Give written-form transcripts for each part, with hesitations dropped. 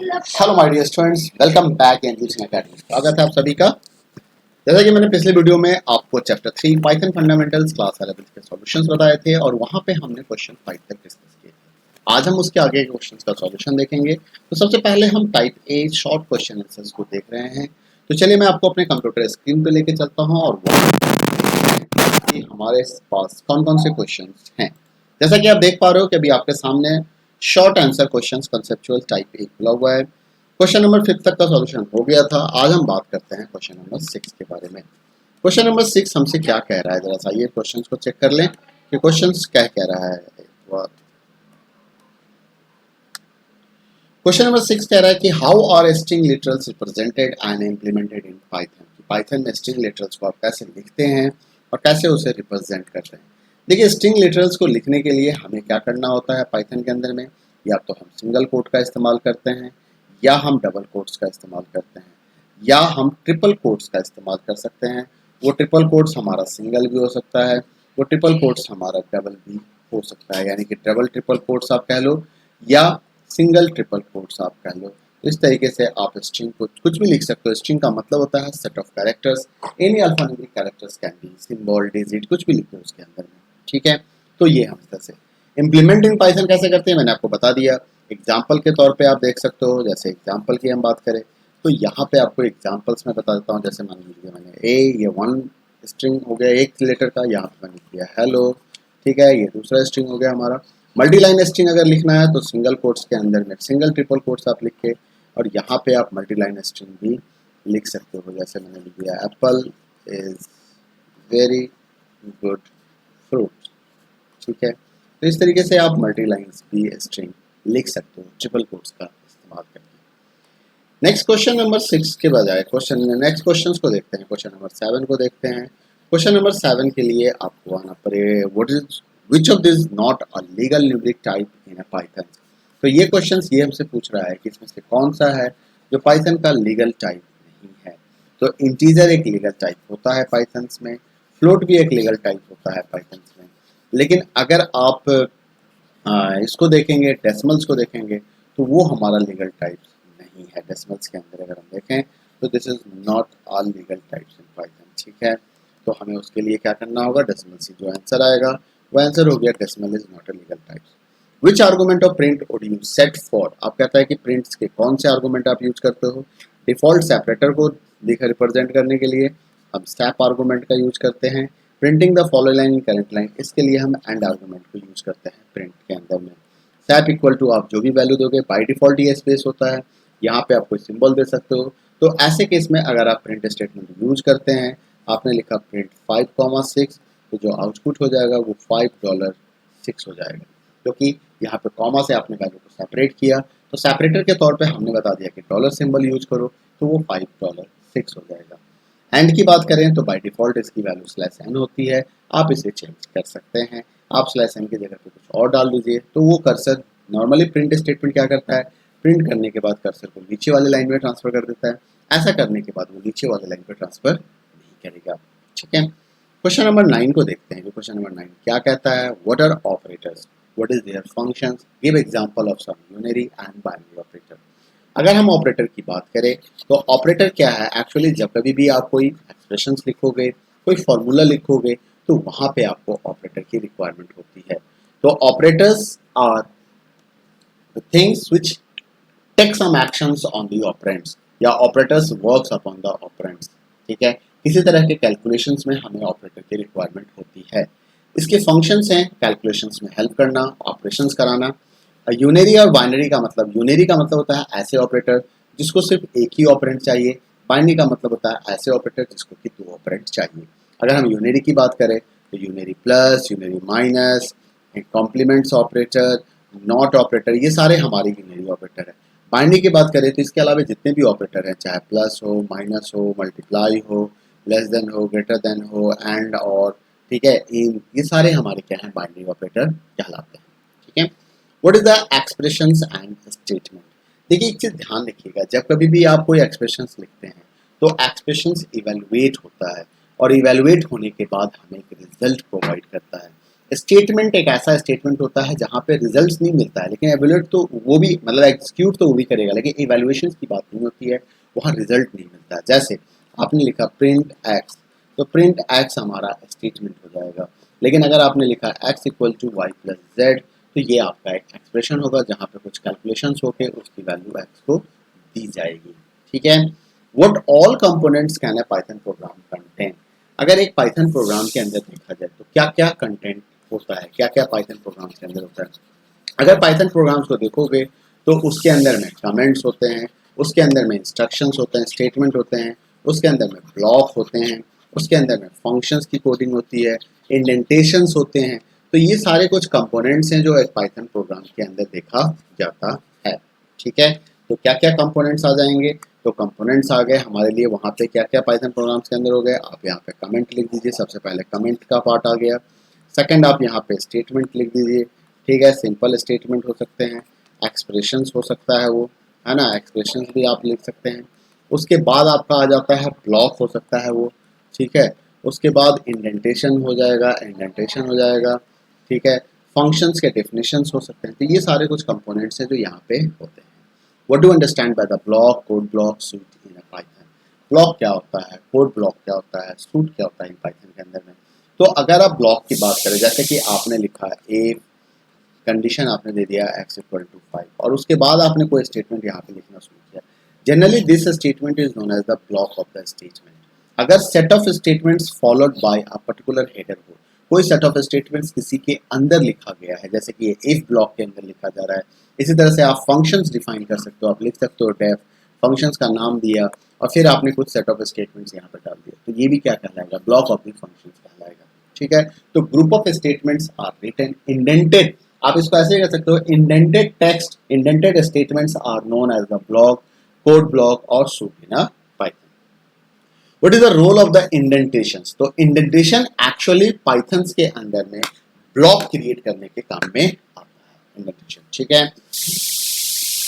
Hello my dear students, welcome back in teaching academy. स्वागत है आप सभी का। जैसा कि मैंने पिछले वीडियो में आपको चैप्टर 3 पाइथन फंडामेंटल्स क्लास 11 के सॉल्यूशंस बताए थे और वहां पे हमने क्वेश्चन 5 तक डिस्कस किए थे। आज हम उसके आगे के क्वेश्चंस का सॉल्यूशन देखेंगे। तो सबसे पहले हम type A short question answers को देख रहे हैं। तो चलिए मैं आपको अपने कंप्यूटर स्क्रीन पे लेके चलता हूं और कि हमारे पास कौन-कौन से क्वेश्चंस हैं। जैसा कि आप देख पा रहे हो कि अभी आपके सामने short answer questions conceptual type 1 खुला हुआ है। क्वेश्चन नंबर 5 तक का सॉल्यूशन हो गया था। आज हम बात करते हैं क्वेश्चन नंबर 6 के बारे में। क्वेश्चन नंबर 6 हमसे क्या कह रहा है, जरा सा ये क्वेश्चंस को चेक कर लें कि क्वेश्चंस क्या कह रहा है। क्वेश्चन नंबर 6 कह रहा है कि how are string literals represented and implemented in Python. Python में स्ट्रिंग लिटरल्स को आप कैसे लिखते हैं और कैसे उसे रिप्रेजेंट करते हैं। देखिए, स्ट्रिंग लिटरल्स को लिखने के लिए हमें क्या करना होता है पाइथन के अंदर में, या तो हम सिंगल कोट का इस्तेमाल करते हैं, या हम डबल कोट्स का इस्तेमाल करते हैं, या हम ट्रिपल कोट्स का इस्तेमाल कर सकते हैं। वो ट्रिपल कोट्स हमारा सिंगल भी हो सकता है, वो ट्रिपल कोट्स हमारा डबल भी हो सकता है, यानी कि डबल ट्रिपल कोट्स आप कह लो या सिंगल ट्रिपल कोट्स आप कह लो। इस तरीके से आप स्ट्रिंग को कुछ भी लिख सकते हो। स्ट्रिंग का मतलब होता है set of characters, any alphanumeric characters can be, symbol, digit, कुछ भी लिखो उसके अंदर में। ठीक है, तो ये हम इस तरह से इम्प्लीमेंट इन पाइथन कैसे करते हैं मैंने आपको बता दिया। एग्जाम्पल के तौर पे आप देख सकते हो। जैसे एग्जाम्पल की हम बात करें तो यहाँ पे आपको एग्जाम्पल्स में बता देता हूँ। जैसे मान लीजिए मैंने ये वन स्ट्रिंग हो गया एक लेटर का, यहाँ पे मैंने किया हेलो। ठीक है, ये दूसरा स्ट्रिंग हो गया हमारा। मल्टी लाइन स्ट्रिंग अगर लिखना है तो सिंगल कोट्स के अंदर में सिंगल ट्रिपल कोट्स आप लिख के, और यहाँ पे आप मल्टी लाइन स्ट्रिंग भी लिख सकते हो। जैसे मैंने लिख दिया Apple is very good fruit. ठीक है, तो इस तरीके से आप मल्टी लाइन्स भी स्ट्रिंग लिख सकते हो ट्रिपल कोट्स का इस्तेमाल करके। नेक्स्ट क्वेश्चन नंबर 6 के बजाय नेक्स्ट क्वेश्चन को देखते हैं। क्वेश्चन नंबर 7 को देखते हैं। क्वेश्चन नंबर 7 के लिए आपको आना पड़ेगा what is which of this not a legal numeric type in a Python. तो ये क्वेश्चन ये हमसे पूछ रहा है कि इसमें से कौन सा है जो पाइथन का लीगल टाइप नहीं है। तो इंटीजर एक लीगल टाइप होता है पाइथन में, फ्लोट भी एक लीगल टाइप होता है पाइथन में। लेकिन अगर आप इसको देखेंगे, डेसिमल्स को देखेंगे, तो वो हमारा लीगल टाइप नहीं है। डेसिमल्स के अंदर अगर हम देखें तो this is not all legal types in Python. ठीक है, तो हमें उसके लिए क्या करना होगा, डेसिमल से जो आंसर आएगा वो आंसर हो गया decimal is not a legal types. Which argument of print would you set for. आप कहता है कि प्रिंट्स के कौन से आर्गूमेंट आप यूज करते हो। डिफॉल्ट सेपरेटर को लिखा रिप्रेजेंट करने के लिए हम स्टैप आर्गूमेंट का यूज करते हैं। Printing the follow line current line, इसके लिए हम एंड आर्गूमेंट को यूज करते हैं प्रिंट के अंदर में। सैप इक्वल टू आप जो भी वैल्यू दोगे बाय डिफॉल्ट ये स्पेस होता है, यहाँ पे आप कोई सिंबल दे सकते हो। तो ऐसे केस में अगर आप प्रिंट स्टेटमेंट यूज करते हैं, आपने लिखा प्रिंट 5,6, तो जो आउटपुट हो जाएगा वो $5 हो जाएगा, क्योंकि यहाँ पे कॉमा से आपने वैल्यू को सेपरेट किया। तो सेपरेटर के तौर पे हमने बता दिया कि डॉलर सिंबल यूज करो, तो वो $5 हो जाएगा। एंड की बात करें तो बाय डिफॉल्ट इसकी वैल्यू स्लैश एन होती है। आप इसे चेंज कर सकते हैं, आप स्लैश एन की जगह पे कुछ और डाल दीजिए। तो वो कर्सर नॉर्मली प्रिंट स्टेटमेंट क्या करता है, प्रिंट करने के बाद कर्सर को नीचे वाले लाइन में ट्रांसफर कर देता है। ऐसा करने के बाद वो नीचे वाले लाइन पर ट्रांसफर नहीं करेगा। ठीक है, क्वेश्चन नंबर 9 को देखते हैं। क्वेश्चन नंबर 9 क्या कहता है, what are operators, what is there functions, give example of some unary and binary operator. अगर हम ऑपरेटर की बात करें तो ऑपरेटर क्या है, एक्चुअली जब कभी भी आप कोई एक्सप्रेशंस लिखोगे, कोई फॉर्मूला लिखोगे, तो वहां पे आपको ऑपरेटर की रिक्वायरमेंट होती है। तो operators are the things which take some actions on the operands, या operators works upon the operands. ठीक है, किसी तरह के कैलकुलेशंस में हमें ऑपरेटर की रिक्वायरमेंट होती है। इसके फंक्शंस हैं कैलकुलेशंस में हेल्प करना, ऑपरेशंस कराना। यूनरी और बाइनरी का मतलब, यूनरी का मतलब होता है ऐसे ऑपरेटर जिसको सिर्फ एक ही ऑपरेंड चाहिए। बाइनरी का मतलब होता है ऐसे ऑपरेटर जिसको कि दो ऑपरेंड चाहिए। अगर हम यूनरी की बात करें तो unary plus, unary minus, complements operator, not operator, ये सारे हमारे यूनरी ऑपरेटर है। बाइनरी की बात करें तो इसके अलावा जितने भी ऑपरेटर हैं, चाहे प्लस हो, माइनस हो, मल्टीप्लाई हो, लेस देन हो, ग्रेटर देन हो, एंड और, ठीक है, ये सारे हमारे क्या हैं, बाइनरी ऑपरेटर कहलाते हैं। ठीक है, what is the expressions and statement. देखिए एक चीज ध्यान रखिएगा, जब कभी भी आप कोई एक्सप्रेशंस लिखते हैं तो एक्सप्रेशंस इवेलुएट होता है, और इवेलुएट होने के बाद हमें एक रिजल्ट प्रोवाइड करता है। स्टेटमेंट एक ऐसा स्टेटमेंट होता है जहां पे रिजल्ट्स नहीं मिलता है, लेकिन एवेल्यूएट तो वो भी मतलब एग्जीक्यूट तो वो भी करेगा, लेकिन इवैल्यूएशन की बात नहीं होती है, वहाँ रिजल्ट नहीं मिलता है। जैसे आपने लिखा प्रिंट एक्स, तो प्रिंट एक्स हमारा स्टेटमेंट हो जाएगा, लेकिन अगर आपने लिखा x equal to y plus z, तो ये आपका एक एक्सप्रेशन होगा जहाँ पे कुछ कैलकुलेशंस होके उसकी वैल्यू एक्स को दी जाएगी। ठीक है। What all components can a Python programme contain, अगर एक पाइथन प्रोग्राम के अंदर देखा जाए तो क्या क्या कंटेंट होता है, क्या क्या पाइथन प्रोग्राम्स के अंदर होता है। अगर पाइथन प्रोग्राम्स को देखोगे तो उसके अंदर में कमेंट्स होते हैं, उसके अंदर में इंस्ट्रक्शंस होते हैं, स्टेटमेंट होते हैं, उसके अंदर में ब्लॉक होते हैं, उसके अंदर में फंक्शंस की कोडिंग होती है, इंडेंटेशंस होते हैं। तो ये सारे कुछ कंपोनेंट्स हैं जो एक पाइथन प्रोग्राम के अंदर देखा जाता है। ठीक है। तो क्या क्या कंपोनेंट्स आ जाएंगे, तो कंपोनेंट्स आ गए हमारे लिए वहाँ पे क्या क्या पाइथन प्रोग्राम्स के अंदर हो गए। आप यहाँ पे कमेंट लिख दीजिए, सबसे पहले कमेंट का पार्ट आ गया। सेकंड आप यहाँ पे स्टेटमेंट लिख दीजिए। ठीक है, सिंपल स्टेटमेंट हो सकते हैं, एक्सप्रेशंस हो सकता है वो, है ना, एक्सप्रेशंस भी आप लिख सकते हैं। उसके बाद आपका आ जाता है ब्लॉक हो सकता है वो। ठीक है। उसके बाद इंडेंटेशन हो जाएगा, इंडेंटेशन हो जाएगा। ठीक है। फंक्शंस के डेफिनेशंस हो सकते हैं। तो ये सारे कुछ कंपोनेंट्स हैं जो यहाँ पे होते हैं। What do understand by the block, code block, suit in Python. Block क्या होता है, कोड ब्लॉक क्या होता है, सूट क्या होता है इन पाइथन के अंदर में। तो अगर आप ब्लॉक की बात करें, जैसे कि आपने लिखा ए कंडीशन आपने दे दिया x इक्वल टू 5 और उसके बाद आपने कोई स्टेटमेंट यहाँ पे लिखना शुरू किया, generally this statement is known as the block of the statement. अगर set of statements followed by a particular header हो, कोई सेट ऑफ स्टेटमेंट्स किसी के अंदर लिखा गया है, जैसे कि ये इफ ब्लॉक के अंदर लिखा जा रहा है, इसी तरह से आप फंक्शंस डिफाइन कर सकते हो। आप लिख सकते हो डेफ, फंक्शंस का नाम दिया और फिर आपने कुछ सेट ऑफ स्टेटमेंट्स यहाँ पे डाल दिया, तो ये भी क्या कहलाएगा, ब्लॉक ऑफ द फंक्शंस कहलाएगा। ठीक है। तो group of statements are written indented, आप इसको ऐसे कह सकते हो, indented text, indented statements are known as the block, code block और suite in Python. What is the role of the indentations, तो इंडेंटेशन एक्चुअली पाइथन्स के अंदर में ब्लॉक क्रिएट करने के काम में आता है इंडेंटेशन। ठीक है।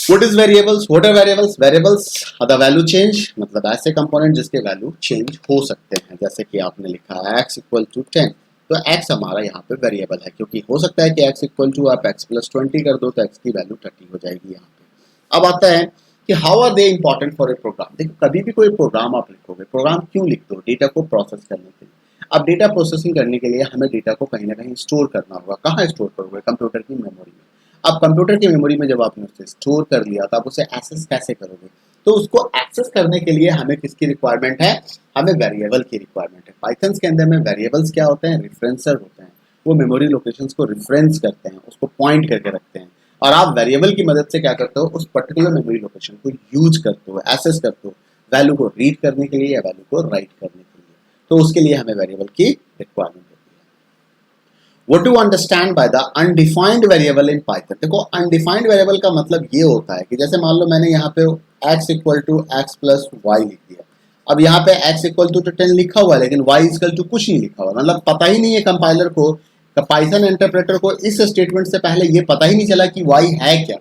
What is variables, what are variables, variables the value change, मतलब ऐसे कंपोनेंट जिसके वैल्यू चेंज हो सकते हैं। जैसे कि आपने लिखा है x इक्वल टू 10, तो x हमारा यहाँ पे वेरिएबल है, क्योंकि हो सकता है कि x इक्वल टू आप x प्लस 20 कर दो तो x की वैल्यू 30 हो जाएगी यहाँ पे। अब आता है कि how are they important for a program. देखो कभी भी कोई प्रोग्राम आप लिखोगे, प्रोग्राम क्यों लिखते हो, डेटा को प्रोसेस करने के लिए। अब डेटा प्रोसेसिंग करने के लिए हमें डेटा को कहीं ना कहीं स्टोर करना होगा। कहाँ स्टोर करोगे, कंप्यूटर की मेमोरी में। अब कंप्यूटर की मेमोरी में जब आपने उसे स्टोर कर लिया तो आप उसे एक्सेस कैसे करोगे, तो उसको एक्सेस करने के लिए हमें किसकी रिक्वायरमेंट है, हमें वेरिएबल की रिक्वायरमेंट है। पाइथन के अंदर में वेरिएबल्स क्या होते हैं, रिफरेंसर होते हैं। वो मेमोरी लोकेशंस को रिफरेंस करते हैं, उसको पॉइंट करके रखते हैं, और आप वेरिएबल की मदद से क्या करते हो, उस पर्टिकुलर मेमोरी लोकेशन को यूज करते हो, एक्सेस करते हो, वैल्यू को रीड करने के लिए या वैल्यू को राइट करने के लिए। तो उसके लिए हमें वेरिएबल की रिक्वायरमेंट होती है। What to understand by the undefined variable in Python? देखो undefined variable का मतलब ये होता है कि जैसे मान लो मैंने यहाँ पे x equal to x plus y लिख दिया। अब यहाँ पे x इक्वल टू 10 लिखा हुआ है, लेकिन y इक्वल टू कुछ नहीं लिखा हुआ, मतलब पता ही नहीं है कंपाइलर को, पाइथन इंटरप्रेटर को इस स्टेटमेंट से पहले ये पता ही नहीं चला कि y है क्या,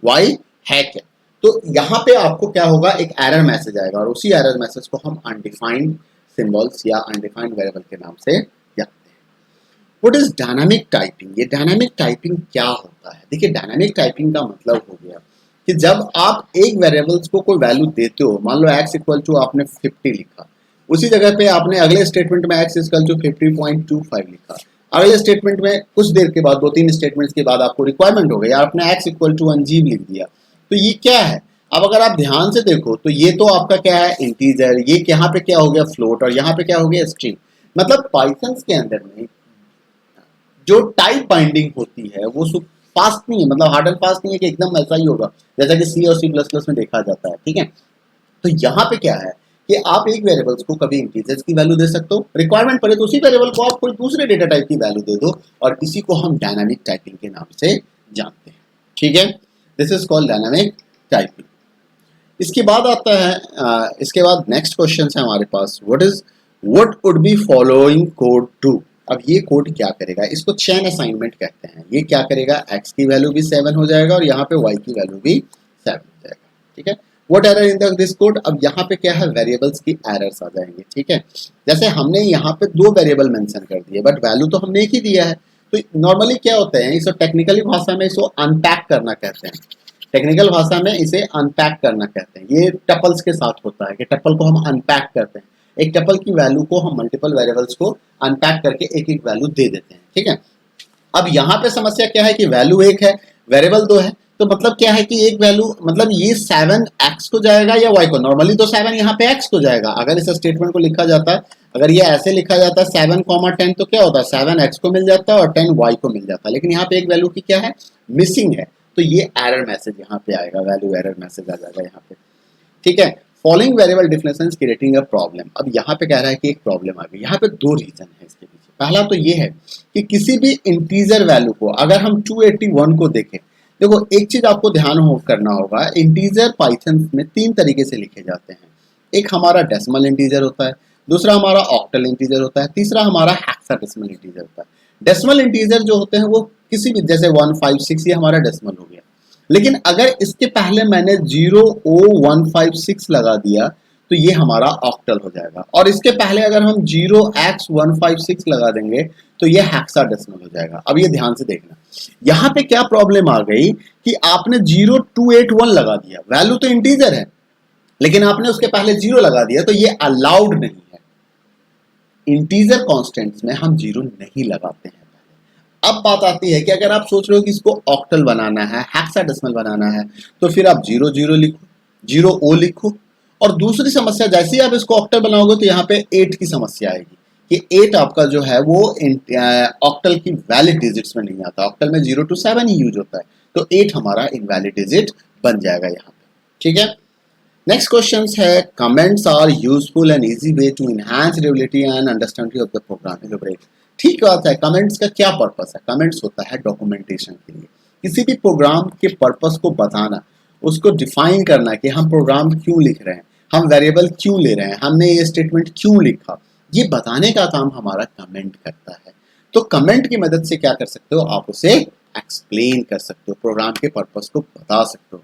y है क्या। तो यहाँ पे आपको क्या होगा, एक एरर मैसेज आएगा और उसी एरर मैसेज को हम अनडिफाइंड सिंबल्स या अनडिफाइंड वेरिएबल के नाम से जानते हैं। व्हाट इज डायनामिक टाइपिंग, ये डायनामिक टाइपिंग क्या होता है। देखिए डायनामिक टाइपिंग का मतलब हो गया कि जब आप एक वेरिएबल्स को कोई वैल्यू देते हो, मान लो x इक्वल टू आपने 50 लिखा, उसी जगह पे आपने अगले स्टेटमेंट में x इक्वल टू 50.25 लिखा, अगले स्टेटमेंट में कुछ देर के बाद 2-3 स्टेटमेंट्स के बाद आपको रिक्वायरमेंट हो गई, आपने x इक्वल टू अनजीब लिख दिया। तो ये क्या है, अब अगर आप ध्यान से देखो तो ये तो आपका क्या है, इंटीजर, ये यहाँ पे क्या हो गया फ्लोट, और यहाँ पे क्या हो गया स्ट्रिंग। मतलब पाइथन के अंदर में जो टाइप बाइंडिंग होती है वो फास्ट नहीं है, मतलब हार्ड एंड फास्ट नहीं है कि एकदम ऐसा ही होगा जैसा कि सी और सी प्लस प्लस में देखा जाता है। ठीक है। तो यहाँ पे क्या है कि आप एक वेरिएबल्स को कभी इंटीजर्स की वैल्यू दे सकते हो, रिक्वायरमेंट पड़े तो उसी वेरिएबल को आप कोई दूसरे डेटा टाइप की वैल्यू दे दो, और इसी को हम डायनामिक टाइपिंग के नाम से जानते हैं। ठीक है। This is called dynamic typing. इसके बाद आता है इसके बाद नेक्स्ट क्वेश्चन है हमारे पास, what would be following code to. अब ये कोड क्या करेगा, इसको चेन असाइनमेंट कहते हैं। ये क्या करेगा, x की वैल्यू भी 7 हो जाएगा और यहाँ पे y की वैल्यू भी 7 हो जाएगा। ठीक है। What error in this code, अब यहाँ पे क्या है, वेरिएबल्स की एरर्स आ जाएंगे। ठीक है। जैसे हमने यहाँ पे 2 वेरिएबल मेंशन कर दिए बट वैल्यू तो हमने एक ही दिया है, तो नॉर्मली क्या होता है, इसको टेक्निकली भाषा में इसको अनपैक करना कहते हैं, टेक्निकल भाषा में इसे अनपैक करना कहते हैं। ये टपल्स के साथ होता है कि टपल को हम अनपैक करते हैं, एक टपल की वैल्यू को हम मल्टीपल वेरिएबल्स को अनपैक करके एक एक वैल्यू दे देते हैं, ठीक है। अब यहाँ पे समस्या क्या है कि वैल्यू एक है, वेरिएबल दो है, तो मतलब क्या है कि एक वैल्यू मतलब ये 7x को जाएगा या y को, नॉर्मली तो 7 यहाँ पे x को जाएगा। अगर इस स्टेटमेंट को लिखा जाता है, अगर ये ऐसे लिखा जाता है 7, 10 तो क्या होता है 7x को मिल जाता है और 10y को मिल जाता है, लेकिन यहाँ पे एक वैल्यू की क्या है, मिसिंग है, तो ये एरर मैसेज यहाँ पे आएगा, वैल्यू एरर मैसेज आ जाएगा यहाँ पे, ठीक है। Following variable differences creating a problem. अब यहाँ पे कह रहा है कि एक प्रॉब्लम आ गई। यहाँ पे दो रीजन है इसके पीछे। पहला तो ये है कि किसी भी इंटीजर वैल्यू को अगर हम 281 को देखें, देखो एक चीज आपको ध्यान करना होगा, इंटीजर पाइथन में तीन तरीके से लिखे जाते हैं। एक हमारा डेसिमल इंटीजर होता है, दूसरा हमारा ऑक्टल इंटीजर होता है, तीसरा हमारा हेक्साडेसिमल इंटीजर होता है। डेसिमल इंटीजर जो होते हैं वो किसी भी, जैसे 156 ये हमारा डेसिमल हो गया, लेकिन अगर इसके पहले मैंने 00156 लगा दिया तो ये हमारा ऑक्टल हो जाएगा, और इसके पहले अगर हम 0x156 लगा देंगे तो ये हेक्साडेसिमल हो जाएगा। अब ये ध्यान से देखना, यहाँ पे क्या प्रॉब्लम आ गई कि आपने 0281 लगा दिया, वैल्यू तो इंटीजर है लेकिन आपने उसके पहले 0 लगा दिया, तो ये अलाउड नहीं है। इंटीजर कॉन्स्टेंट्स में हम 0 नहीं लगाते हैं। अब बात आती है कि अगर आप सोच रहे हो कि इसको ऑक्टल बनाना है, हेक्साडेसिमल बनाना है, तो फिर आप 0 लिखो, 0 लिखो, और दूसरी समस्या जैसे ही आप इसको ऑक्टल बनाओगे तो यहाँ पे 8 की समस्या आएगी कि 8 आपका जो है वो ऑक्टल की वैलिड डिजिट्स में नहीं आता। ऑक्टल में 0 to 7 ही यूज होता है, तो 8 हमारा इनवैलिड डिजिट बन जाएगा यहाँ पे, ठीक है। नेक्स्ट क्वेश्चन है, comments are useful and easy way to enhance readability and understanding of the program. Elaborate. ठीक बात है, कमेंट्स का क्या पर्पस है? कमेंट्स होता है डॉक्यूमेंटेशन के लिए, किसी भी प्रोग्राम के पर्पस को बताना, उसको डिफाइन करना कि हम प्रोग्राम क्यों लिख रहे हैं, हम वेरिएबल क्यों ले रहे हैं, हमने ये स्टेटमेंट क्यों लिखा, ये बताने का काम हमारा कमेंट करता है। तो कमेंट की मदद से क्या कर सकते हो, आप उसे एक्सप्लेन कर सकते हो, प्रोग्राम के पर्पस को बता सकते हो,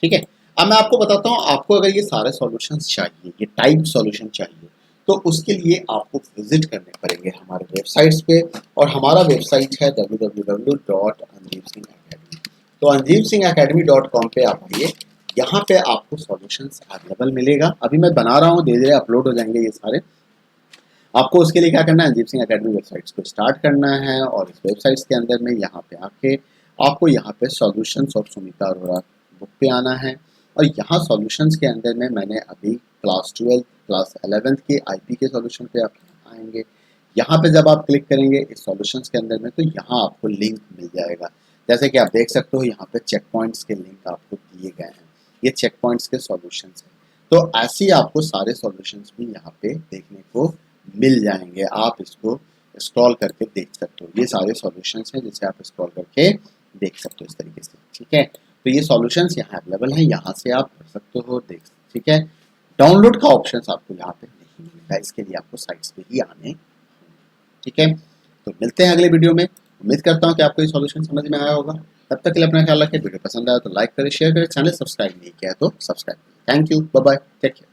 ठीक है। अब मैं आपको बताता हूँ, आपको अगर ये सारे सॉल्यूशंस चाहिए, ये टाइप सॉल्यूशन चाहिए, तो उसके लिए आपको विजिट करने पड़ेंगे हमारे वेबसाइट्स पे, और हमारा वेबसाइट है www.anjeevsinghacademy। तो anjeevsinghacademy.com पे आप आइए, यहाँ पे आपको सॉल्यूशंस अवेलेबल मिलेगा। अभी मैं बना रहा हूँ, धीरे धीरे अपलोड हो जाएंगे ये सारे। आपको उसके लिए क्या करना है, अंजीव सिंह अकेडमी वेबसाइट्स को स्टार्ट करना है, और इस वेबसाइट्स के अंदर में यहाँ पे आके आपको यहाँ पे solutions of Sumita Arora book पे आना है, और यहाँ सॉल्यूशंस के अंदर में मैंने अभी क्लास 12 क्लास 11 के आईपी के सॉल्यूशन पे आप आएंगे। यहाँ पे जब आप क्लिक करेंगे इस सॉल्यूशंस के अंदर में, तो यहाँ आपको लिंक मिल जाएगा। जैसे कि आप देख सकते हो यहाँ पे चेक पॉइंट्स के लिंक आपको दिए गए हैं, ये चेक पॉइंट्स के सॉल्यूशंस हैं। तो ऐसे ही आपको सारे सॉल्यूशंस भी यहाँ पे देखने को मिल जाएंगे, आप इसको स्क्रॉल करके देख सकते हो। ये सारे सॉल्यूशंस हैं जिसे आप स्क्रॉल करके देख सकते हो इस तरीके से, ठीक है। तो ये सॉल्यूशंस यहाँ अवेलेबल हैं, यहाँ से आप पढ़ सकते हो, देख, ठीक है। डाउनलोड का ऑप्शन आपको यहाँ पे नहीं मिलेगा, इसके लिए आपको साइट्स पे ही आने, ठीक है। तो मिलते हैं अगले वीडियो में। उम्मीद करता हूँ कि आपको ये सॉल्यूशन समझ में आया होगा। तब तक के लिए अपना ख्याल रखें, वीडियो पसंद आया तो लाइक करें, शेयर करें, चैनल सब्सक्राइब नहीं किया तो सब्सक्राइब करें। Thank you, bye bye, take care.